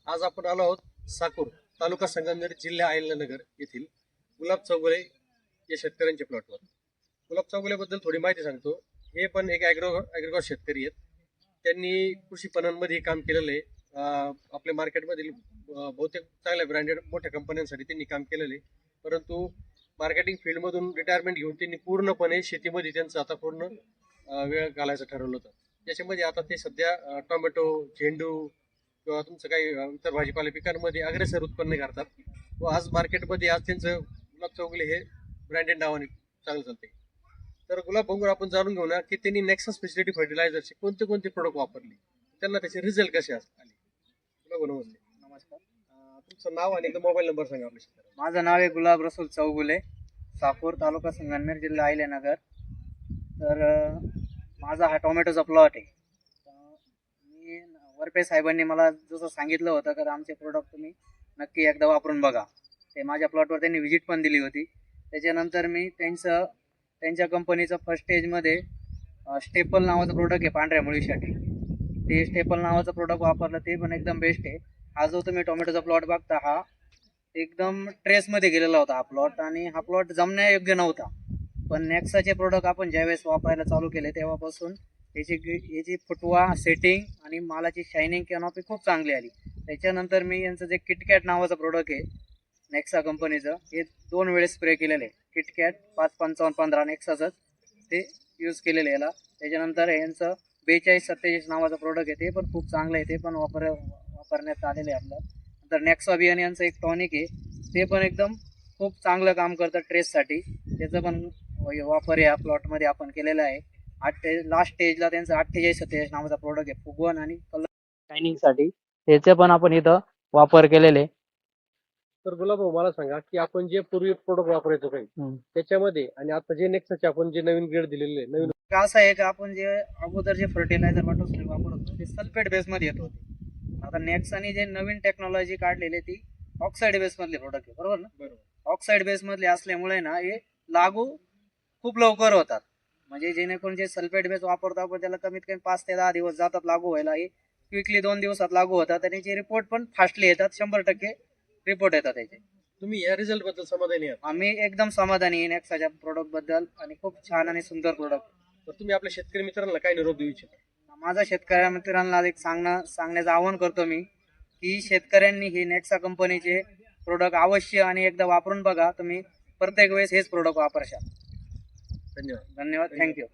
आज आपण आलो आहोत साकूर, तालुका संगमनेर, जिल्हा अहिल्यानगर येथील गुलाब चौगुले या शेतकऱ्यांच्या प्लॉटवर. गुलाब चौगुलेबद्दल थोडी माहिती सांगतो. हे पण एक ॲग्रो शेतकरी आहेत. त्यांनी कृषी पणनमध्ये काम केलेलं आहे. आपल्या मार्केटमधील बहुतेक चांगल्या ब्रँडेड मोठ्या कंपन्यांसाठी त्यांनी काम केलेलं आहे. परंतु मार्केटिंग फील्डमधून रिटायरमेंट घेऊन त्यांनी पूर्णपणे शेतीमध्ये त्यांचं आता पूर्ण वेळ घालायचं ठरवलं होतं. त्याच्यामध्ये आता ते सध्या टोमॅटो, झेंडू किंवा तुमचं काही इतर भाजीपाला पिकांमध्ये अग्रेसर उत्पन्न करतात. व आज मार्केटमध्ये आज त्यांचं गुलाब चौगुले हे ब्रँडेड नावाने चांगलं चालते. तर गुलाब भाऊंवर आपण जाणून घेऊ ना की त्यांनी नेक्सा स्पेशलिटी फर्टिलायझरचे कोणते कोणते प्रोडक्ट वापरले, त्यांना त्याचे रिझल्ट कसे आले. गुलाब भाऊ नमस्ते. नमस्कार. तुमचं नाव आणि मोबाईल नंबर सांगा आपल्या शेतकऱ्यांना. माझं नाव आहे गुलाब रसूल चौगुले, साकूर, तालुका संगमनेर, जिल्हा अहिल्यानगर. तर माझा हा टोमॅटोचा प्लॉट आहे. मी वरपे साहेबांनी मला जसं सांगितलं होतं की आमचे प्रोडक्ट तुम्ही नक्की एकदा वापरून बघा. ते माझ्या प्लॉटवर त्यांनी व्हिजिट पण दिली होती. त्याच्यानंतर मी त्यांच्या कंपनीचं फर्स्ट स्टेजमध्ये स्टेपल नावाचं प्रोडक्ट आहे पांढऱ्या मुळीसाठी. ते स्टेपल नावाचं प्रोडक्ट वापरलं, ते पण एकदम बेस्ट आहे. हा जो तुम्ही टोमॅटोचा प्लॉट बघता हा एकदम ट्रेसमध्ये गेलेला होता हा प्लॉट, आणि हा प्लॉट जमण्यायोग्य नव्हता. पण नेक्साचे प्रोडक्ट आपण ज्यावेळेस वापरायला चालू केले तेव्हापासून याची फुटवा, सेटिंग आणि मालाची शायनिंग कॅनॉपी खूप चांगली आली. त्याच्यानंतर मी यांचं जे किटकॅट नावाचं प्रोडक्ट आहे नेक्सा कंपनीचं, हे 2 वेळेस स्प्रे केलेलं आहे. किटकॅट 55515 नेक्साचंच ते यूज केलेलं आहे याला. त्याच्यानंतर यांचं 4247 नावाचं प्रोडक्ट आहे, ते पण खूप चांगलं आहे. ते पण वापरण्यात आलेलं आहे आपलं. नंतर नेक्सा बियान यांचं एक टॉनिक आहे, ते पण एकदम खूप चांगलं काम करतं ट्रेससाठी. त्याचं पण वापर या प्लॉटमध्ये आपण केलेला आहे. लास्ट स्टेजला त्यांचं 4847 नावाचा प्रोडक्ट आहे फुगवण आणि कलर शायनिंगसाठी, त्याचे पण आपण इथं वापर केलेले. तर गुलाब भाऊ मला सांगा की आपण जे पूर्वी प्रोडक्ट वापरायचो काही त्याच्यामध्ये आणि आता जे नेक्साचे आपण जे नवीन ग्रेड दिलेले नवीन असं आहे की आपण जे अगोदर जे फर्टिलायझर वापरत होतो ते सल्फेट बेसमध्ये येत होते. आता नेक्साने जे नवीन टेक्नॉलॉजी काढलेली ती ऑक्साईड बेसमधले प्रोडक्ट आहे, बरोबर ना? बरोबर. ऑक्साईड बेसमधले असल्यामुळे ना हे लागू खूप लवकर होतात. म्हणजे जेणेकरून जे सल्फेट बेस वापरतो आपण त्याला कमीत कमी 5 ते 10 दिवस जातात लागू व्हायला. हे क्विकली 2 दिवसात लागू होतात आणि जे रिपोर्ट पण फास्टली येतात. 100% रिपोर्ट येतात त्याचे. तुम्ही या रिझल्ट बद्दल समाधानी आहात? आम्ही एकदम समाधानी आहे नेक्साच्या प्रोडक्ट बद्दल, आणि खूप छान आणि सुंदर प्रोडक्ट. तर तुम्ही आपल्या शेतकरी मित्रांना काय निरोप देऊ इच्छिता? माझा शेतकऱ्या मित्रांना एक सांगण्याचं आवाहन करतो मी की शेतकऱ्यांनी ही नेक्सा कंपनीचे प्रोडक्ट अवश्य आणि एकदा वापरून बघा. तुम्ही प्रत्येक वेळेस हेच प्रोडक्ट वापरशाल. धन्यवाद. धन्यवाद. थँक्यू.